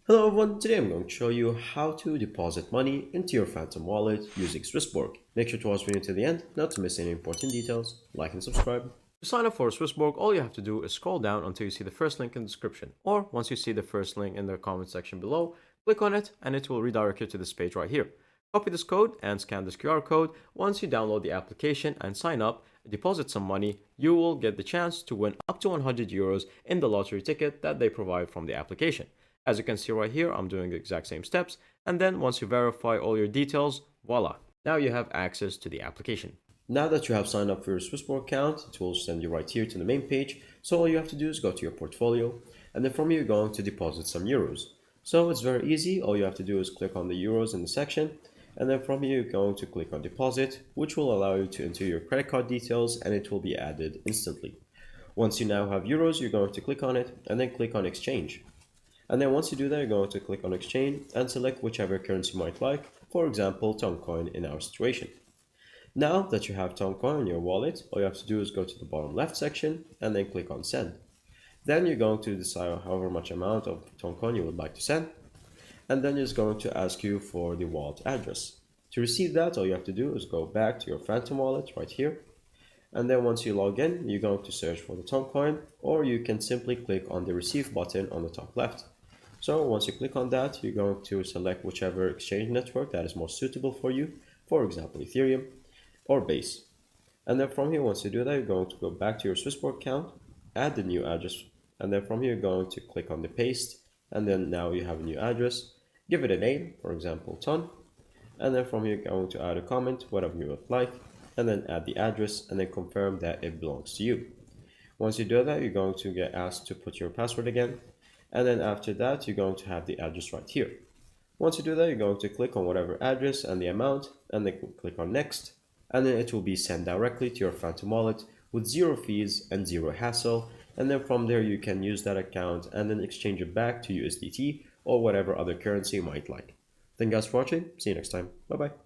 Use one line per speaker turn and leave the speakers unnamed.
Hello everyone, today I'm going to show you how to deposit money into your Phantom wallet using Swissborg. Make sure to watch the video to the end, not to miss any important details. Like and subscribe. To sign up for Swissborg, all you have to do is scroll down until you see the first link in the description. Or once you see the first link in the comment section below, click on it and it will redirect you to this page right here. Copy this code and scan this QR code. Once you download the application and sign up, deposit some money, you will get the chance to win up to 100 euros in the lottery ticket that they provide from the application. As you can see right here, I'm doing the exact same steps. And then once you verify all your details, voila, now you have access to the application. Now that you have signed up for your Swissborg account, it will send you right here to the main page. So all you have to do is go to your portfolio, and then from here you're going to deposit some euros. So it's very easy. All you have to do is click on the euros in the section, and then from here you're going to click on deposit, which will allow you to enter your credit card details and it will be added instantly. Once you now have euros, you're going to click on it and then click on exchange. And then once you do that, you're going to click on exchange and select whichever currency you might like, for example, Toncoin in our situation. Now that you have Toncoin in your wallet, all you have to do is go to the bottom left section and then click on send. Then you're going to decide however much amount of Toncoin you would like to send, and then it's going to ask you for the wallet address. To receive that, all you have to do is go back to your Phantom wallet right here, and then once you log in, you're going to search for the Toncoin, or you can simply click on the receive button on the top left. So once you click on that, you're going to select whichever exchange network that is most suitable for you, for example, Ethereum or Base. And then from here, once you do that, you're going to go back to your Swissborg account, add the new address, and then from here, you're going to click on the paste, and then now you have a new address. Give it a name, for example, Ton, and then from here, you're going to add a comment, whatever you would like, and then add the address, and then confirm that it belongs to you. Once you do that, you're going to get asked to put your password again, and then after that, you're going to have the address right here. Once you do that, you're going to click on whatever address and the amount, and then click on next, and then it will be sent directly to your Phantom wallet with zero fees and zero hassle. And then from there, you can use that account and then exchange it back to USDT or whatever other currency you might like. Thank you guys for watching. See you next time. Bye bye.